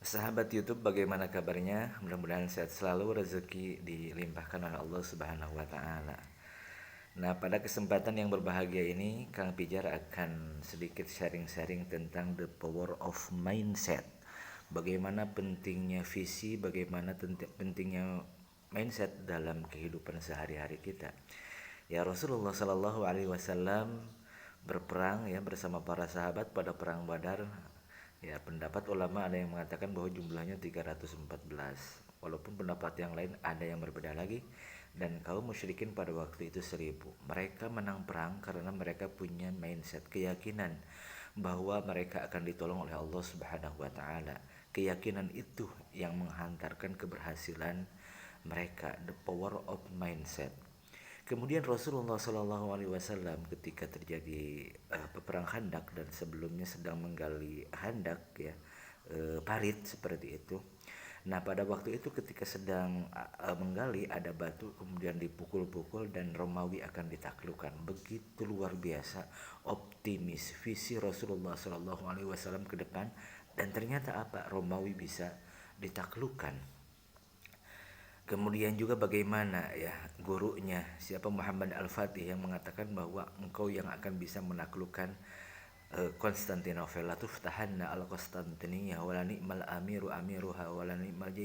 Sahabat YouTube, bagaimana kabarnya? Mudah-mudahan sehat selalu, rezeki dilimpahkan oleh Allah Subhanahu wa taala. Nah, pada kesempatan yang berbahagia ini, Kang Pijar akan sedikit sharing-sharing tentang the power of mindset. Bagaimana pentingnya visi, bagaimana pentingnya mindset dalam kehidupan sehari-hari kita. Ya, Rasulullah Shallallahu alaihi wasallam berperang ya bersama para sahabat pada perang Badar. Ya, pendapat ulama ada yang mengatakan bahwa jumlahnya 314. Walaupun pendapat yang lain ada yang berbeda lagi. Dan kaum musyrikin pada waktu itu 1000. Mereka menang perang karena mereka punya mindset, keyakinan bahwa mereka akan ditolong oleh Allah Subhanahu wa taala. Keyakinan itu yang menghantarkan keberhasilan mereka, the power of mindset. Kemudian Rasulullah Shallallahu Alaihi Wasallam ketika terjadi peperang Khandak dan sebelumnya sedang menggali Khandak ya, parit seperti itu. Nah, pada waktu itu ketika sedang menggali ada batu kemudian dipukul-pukul dan Romawi akan ditaklukkan. Begitu luar biasa optimis visi Rasulullah Shallallahu Alaihi Wasallam ke depan, dan ternyata apa, Romawi bisa ditaklukkan. Kemudian juga bagaimana ya gurunya siapa, Muhammad Al-Fatih, yang mengatakan bahwa engkau yang akan bisa menaklukkan Konstantinopel. La tuftahanna al Konstantiniyah wala ni'mal amiru amiruha wala ni'mal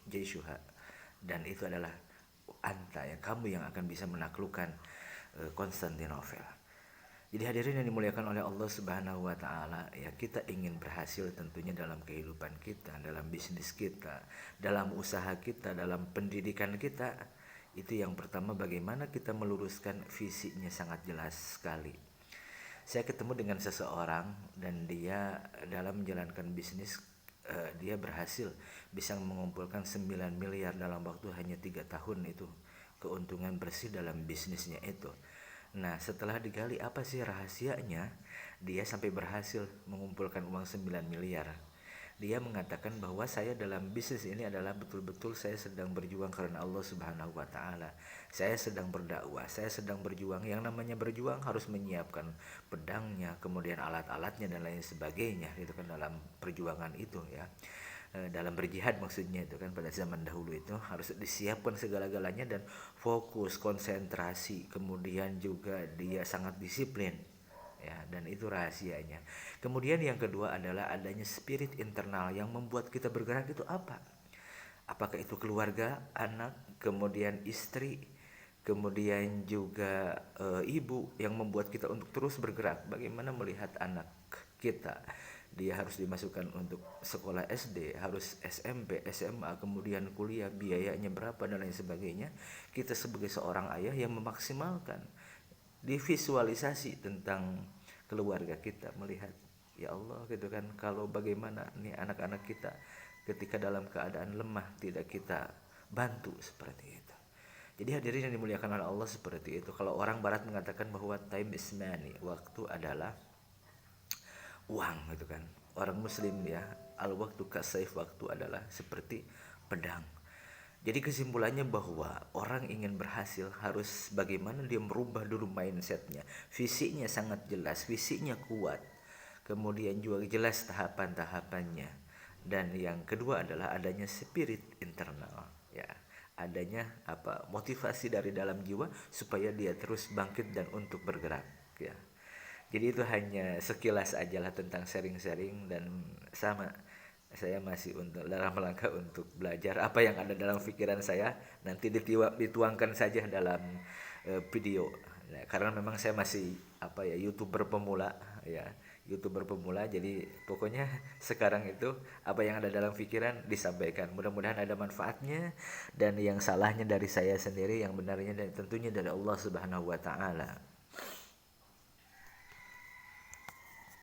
jaishuha. Dan itu adalah anta ya, kamu yang akan bisa menaklukkan Konstantinopel. Jadi hadirin yang dimuliakan oleh Allah Subhanahu wa taala, ya kita ingin berhasil tentunya dalam kehidupan kita, dalam bisnis kita, dalam usaha kita, dalam pendidikan kita. Itu yang pertama, bagaimana kita meluruskan visinya sangat jelas sekali. Saya ketemu dengan seseorang dan dia dalam menjalankan bisnis, dia berhasil bisa mengumpulkan 9 miliar dalam waktu hanya 3 tahun itu keuntungan bersih dalam bisnisnya itu. Nah, setelah digali apa sih rahasianya dia sampai berhasil mengumpulkan uang 9 miliar. Dia mengatakan bahwa saya dalam bisnis ini adalah betul-betul saya sedang berjuang karena Allah Subhanahu wa taala. Saya sedang berdakwah, saya sedang berjuang. Yang namanya berjuang harus menyiapkan pedangnya, kemudian alat-alatnya dan lain sebagainya. Itu kan dalam perjuangan itu ya. Dalam berjihad maksudnya itu kan pada zaman dahulu itu harus disiapkan segala-galanya dan fokus, konsentrasi, kemudian juga dia sangat disiplin ya, dan itu rahasianya. Kemudian yang kedua adalah adanya spirit internal yang membuat kita bergerak. Itu apa? Apakah itu keluarga, anak, kemudian istri, kemudian juga ibu yang membuat kita untuk terus bergerak. Bagaimana melihat anak kita, dia harus dimasukkan untuk sekolah SD, harus SMP, SMA, kemudian kuliah, biayanya berapa dan lain sebagainya. Kita sebagai seorang ayah yang memaksimalkan divisualisasi tentang keluarga kita, melihat ya Allah gitu kan, kalau bagaimana nih anak-anak kita ketika dalam keadaan lemah tidak kita bantu seperti itu. Jadi hadirin yang dimuliakan oleh Allah, seperti itu. Kalau orang barat mengatakan bahwa time is money, waktu adalah uang gitu kan. Orang muslim ya, al waktu kasayf, waktu adalah seperti pedang. Jadi kesimpulannya bahwa orang ingin berhasil harus bagaimana dia merubah dulu mindsetnya. Visinya sangat jelas, visinya kuat, kemudian juga jelas tahapan-tahapannya. Dan yang kedua adalah adanya spirit internal ya, adanya apa, motivasi dari dalam jiwa supaya dia terus bangkit dan untuk bergerak ya. Jadi itu hanya sekilas aja lah tentang sharing-sharing, dan sama saya masih untuk dalam rangka untuk belajar apa yang ada dalam pikiran saya, nanti dituangkan saja dalam video. Nah, karena memang saya masih apa ya, youtuber pemula ya, youtuber pemula. Jadi pokoknya sekarang itu apa yang ada dalam pikiran disampaikan, mudah-mudahan ada manfaatnya, dan yang salahnya dari saya sendiri, yang benarnya dan tentunya dari Allah Subhanahu wa taala.